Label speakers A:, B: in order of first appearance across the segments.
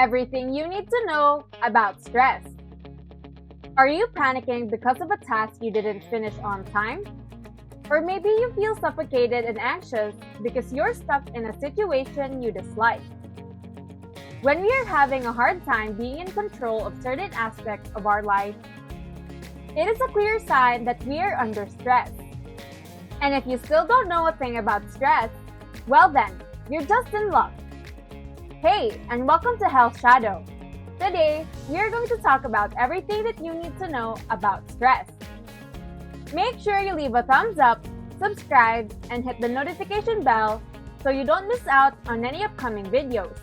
A: Everything you need to know about stress. Are you panicking because of a task you didn't finish on time? Or maybe you feel suffocated and anxious because you're stuck in a situation you dislike. When we are having a hard time being in control of certain aspects of our life, it is a clear sign that we are under stress. And if you still don't know a thing about stress, well then, you're just in luck. Hey, and welcome to Health Shadow. Today, we are going to talk about everything that you need to know about stress. Make sure you leave a thumbs up, subscribe, and hit the notification bell so you don't miss out on any upcoming videos.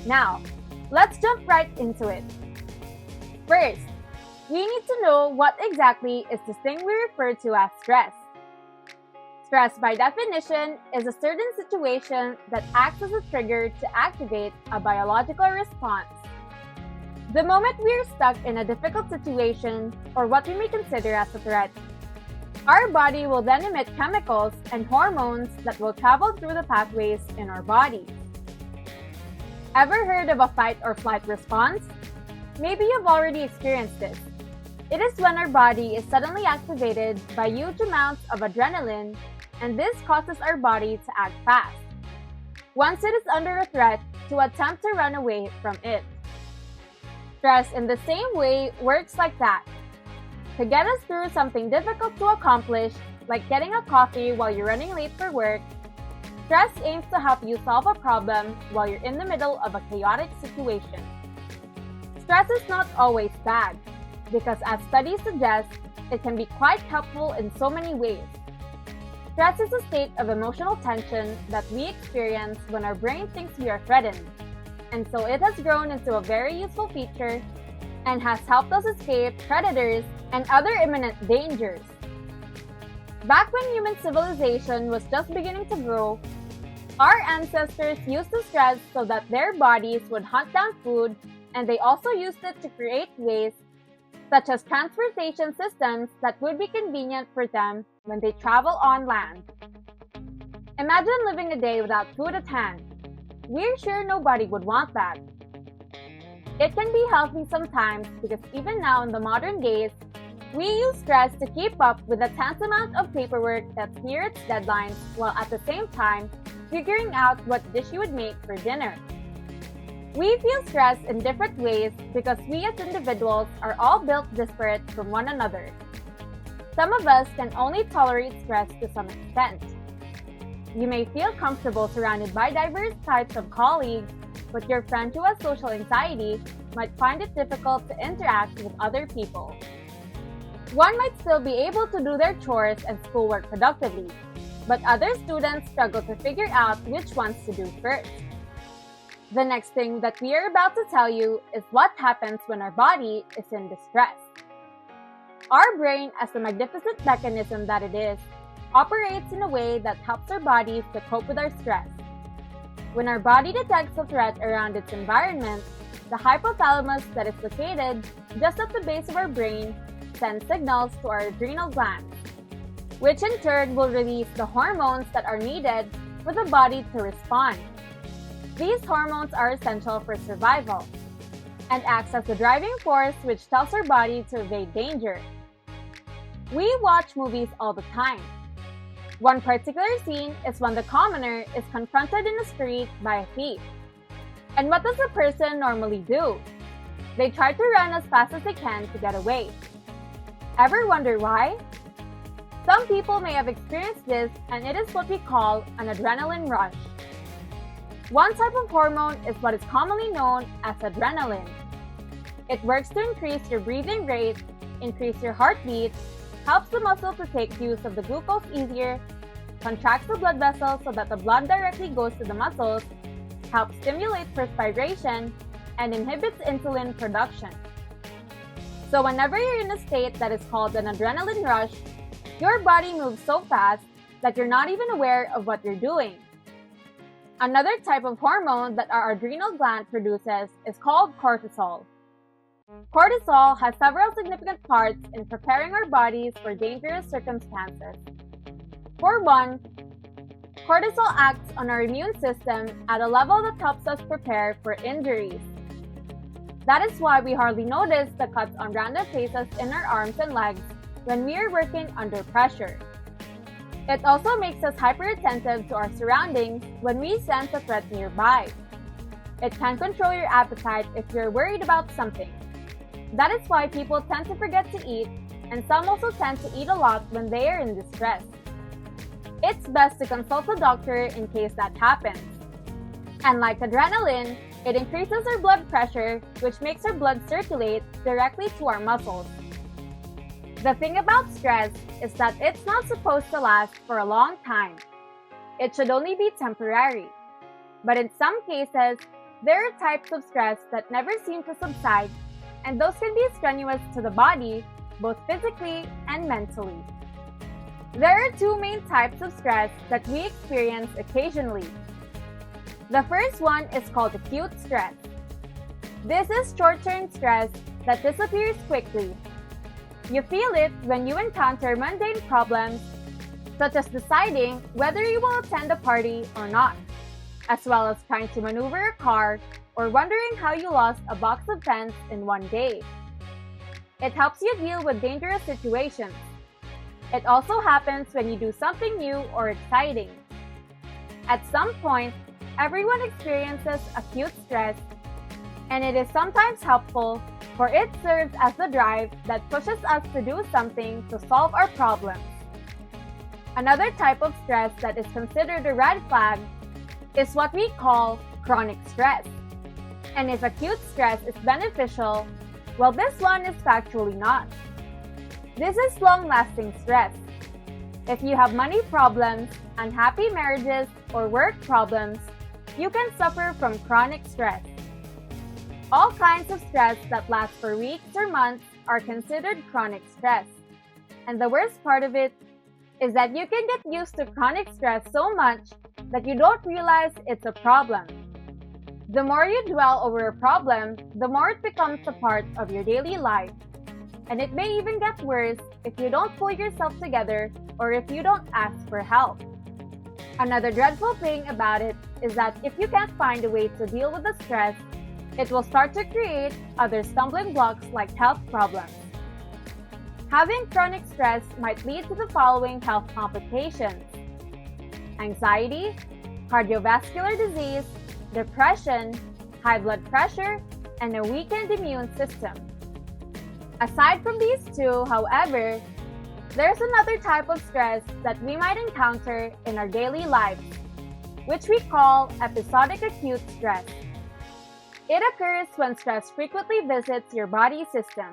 A: Now, let's jump right into it. First, we need to know what exactly is this thing we refer to as stress. Stress, by definition, is a certain situation that acts as a trigger to activate a biological response. The moment we are stuck in a difficult situation, or what we may consider as a threat, our body will then emit chemicals and hormones that will travel through the pathways in our bodies. Ever heard of a fight or flight response? Maybe you've already experienced this. It is when our body is suddenly activated by huge amounts of adrenaline, and this causes our body to act fast. Once it is under a threat, to attempt to run away from it. Stress in the same way works like that. To get us through something difficult to accomplish, like getting a coffee while you're running late for work, stress aims to help you solve a problem while you're in the middle of a chaotic situation. Stress is not always bad, because as studies suggest, it can be quite helpful in so many ways. Stress is a state of emotional tension that we experience when our brain thinks we are threatened, and so it has grown into a very useful feature and has helped us escape predators and other imminent dangers. Back when human civilization was just beginning to grow, our ancestors used the stress so that their bodies would hunt down food, and they also used it to create ways such as transportation systems that would be convenient for them when they travel on land. Imagine living a day without food at hand. We're sure nobody would want that. It can be healthy sometimes because even now in the modern days, we use stress to keep up with the tense amount of paperwork that's near its deadlines while at the same time figuring out what dish you would make for dinner. We feel stress in different ways because we as individuals are all built disparate from one another. Some of us can only tolerate stress to some extent. You may feel comfortable surrounded by diverse types of colleagues, but your friend who has social anxiety might find it difficult to interact with other people. One might still be able to do their chores and schoolwork productively, but other students struggle to figure out which ones to do first. The next thing that we are about to tell you is what happens when our body is in distress. Our brain, as the magnificent mechanism that it is, operates in a way that helps our bodies to cope with our stress. When our body detects a threat around its environment, the hypothalamus that is located just at the base of our brain sends signals to our adrenal glands, which in turn will release the hormones that are needed for the body to respond. These hormones are essential for survival and acts as the driving force which tells our body to evade danger. We watch movies all the time. One particular scene is when the commoner is confronted in the street by a thief. And what does the person normally do? They try to run as fast as they can to get away. Ever wonder why? Some people may have experienced this, and it is what we call an adrenaline rush. One type of hormone is what is commonly known as adrenaline. It works to increase your breathing rate, increase your heartbeat, helps the muscle to take use of the glucose easier, contracts the blood vessels so that the blood directly goes to the muscles, helps stimulate perspiration, and inhibits insulin production. So whenever you're in a state that is called an adrenaline rush, your body moves so fast that you're not even aware of what you're doing. Another type of hormone that our adrenal gland produces is called cortisol. Cortisol has several significant parts in preparing our bodies for dangerous circumstances. For one, cortisol acts on our immune system at a level that helps us prepare for injuries. That is why we hardly notice the cuts on random places in our arms and legs when we are working under pressure. It also makes us hyper-attentive to our surroundings when we sense a threat nearby. It can control your appetite if you're worried about something. That is why people tend to forget to eat, and some also tend to eat a lot when they are in distress. It's best to consult a doctor in case that happens. And like adrenaline, it increases our blood pressure, which makes our blood circulate directly to our muscles. The thing about stress is that it's not supposed to last for a long time. It should only be temporary. But in some cases, there are types of stress that never seem to subside, and those can be strenuous to the body, both physically and mentally. There are two main types of stress that we experience occasionally. The first one is called acute stress. This is short-term stress that disappears quickly. You feel it when you encounter mundane problems, such as deciding whether you will attend a party or not, as well as trying to maneuver a car or wondering how you lost a box of pens in one day. It helps you deal with dangerous situations. It also happens when you do something new or exciting. At some point, everyone experiences acute stress, and it is sometimes helpful, for it serves as the drive that pushes us to do something to solve our problems. Another type of stress that is considered a red flag is what we call chronic stress. And if acute stress is beneficial, well, this one is factually not. This is long-lasting stress. If you have money problems, unhappy marriages, or work problems, you can suffer from chronic stress. All kinds of stress that last for weeks or months are considered chronic stress. And the worst part of it is that you can get used to chronic stress so much that you don't realize it's a problem. The more you dwell over a problem, the more it becomes a part of your daily life. And it may even get worse if you don't pull yourself together or if you don't ask for help. Another dreadful thing about it is that if you can't find a way to deal with the stress, it will start to create other stumbling blocks like health problems. Having chronic stress might lead to the following health complications: anxiety, cardiovascular disease, depression, high blood pressure, and a weakened immune system. Aside from these two, however, there's another type of stress that we might encounter in our daily lives, which we call episodic acute stress. It occurs when stress frequently visits your body system.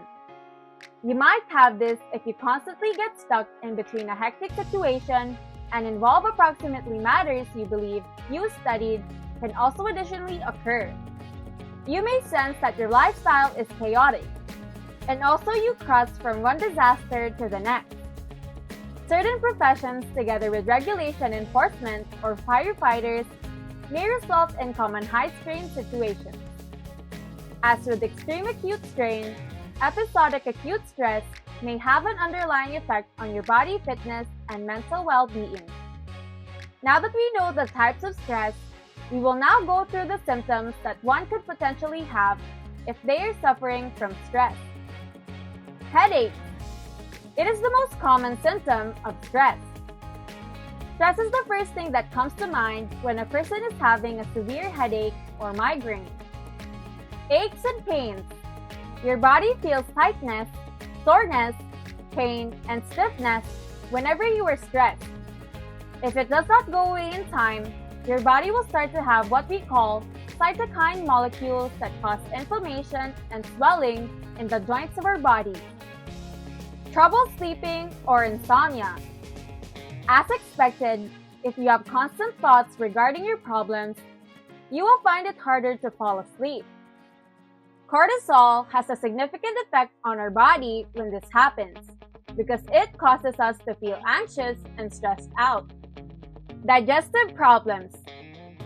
A: You might have this if you constantly get stuck in between a hectic situation and involve approximately matters you believe you studied can also additionally occur. You may sense that your lifestyle is chaotic, and also you cross from one disaster to the next. Certain professions, together with regulation enforcement or firefighters, may result in common high-strain situations. As with extreme acute strain, episodic acute stress may have an underlying effect on your body fitness and mental well-being. Now that we know the types of stress, we will now go through the symptoms that one could potentially have if they are suffering from stress. Headache. It is the most common symptom of stress. Stress is the first thing that comes to mind when a person is having a severe headache or migraine. Aches and pains. Your body feels tightness, soreness, pain, and stiffness whenever you are stressed. If it does not go away in time, your body will start to have what we call cytokine molecules that cause inflammation and swelling in the joints of our body. Trouble sleeping or insomnia. As expected, if you have constant thoughts regarding your problems, you will find it harder to fall asleep. Cortisol has a significant effect on our body when this happens, because it causes us to feel anxious and stressed out. Digestive problems.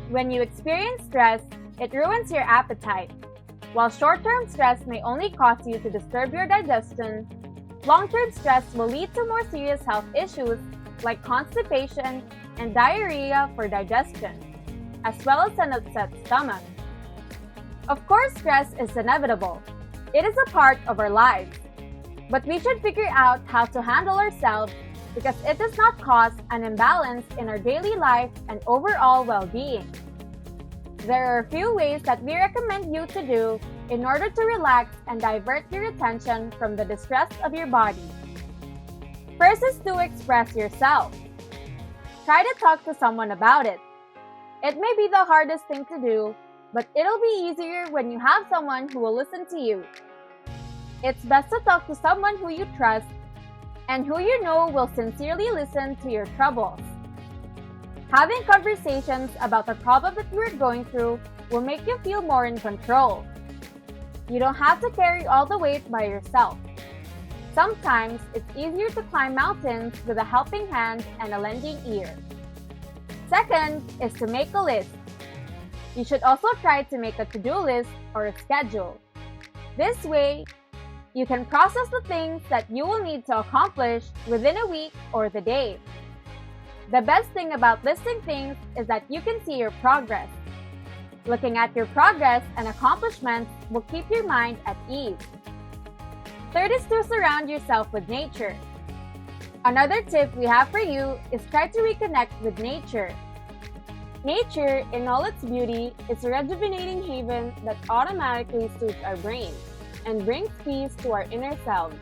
A: When you experience stress, it ruins your appetite. While short-term stress may only cause you to disturb your digestion, long-term stress will lead to more serious health issues like constipation and diarrhea for digestion, as well as an upset stomach. Of course, stress is inevitable. It is a part of our lives. But we should figure out how to handle ourselves because it does not cause an imbalance in our daily life and overall well-being. There are a few ways that we recommend you to do in order to relax and divert your attention from the distress of your body. First is to express yourself. Try to talk to someone about it. It may be the hardest thing to do, but it'll be easier when you have someone who will listen to you. It's best to talk to someone who you trust and who you know will sincerely listen to your troubles. Having conversations about the problem that you're going through will make you feel more in control. You don't have to carry all the weight by yourself. Sometimes it's easier to climb mountains with a helping hand and a lending ear. Second is to make a list. You should also try to make a to-do list or a schedule. This way, you can process the things that you will need to accomplish within a week or the day. The best thing about listing things is that you can see your progress. Looking at your progress and accomplishments will keep your mind at ease. Third is to surround yourself with nature. Another tip we have for you is try to reconnect with nature. Nature, in all its beauty, is a rejuvenating haven that automatically soothes our brain and brings peace to our inner selves.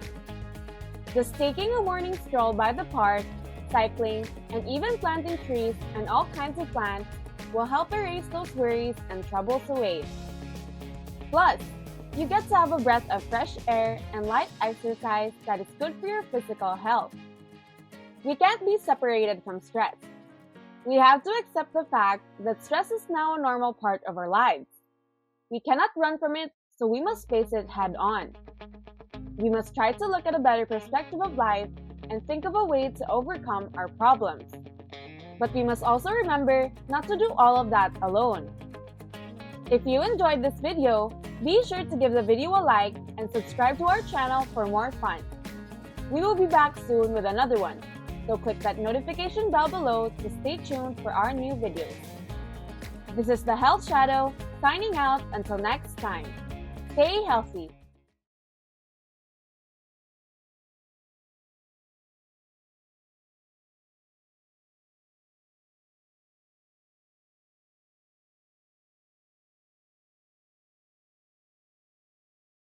A: Just taking a morning stroll by the park, cycling, and even planting trees and all kinds of plants will help erase those worries and troubles away. Plus, you get to have a breath of fresh air and light exercise that is good for your physical health. We can't be separated from stress. We have to accept the fact that stress is now a normal part of our lives. We cannot run from it, so we must face it head on. We must try to look at a better perspective of life and think of a way to overcome our problems. But we must also remember not to do all of that alone. If you enjoyed this video, be sure to give the video a like and subscribe to our channel for more fun. We will be back soon with another one, so click that notification bell below to stay tuned for our new videos. This is the Health Shadow, signing out until next time. Stay healthy.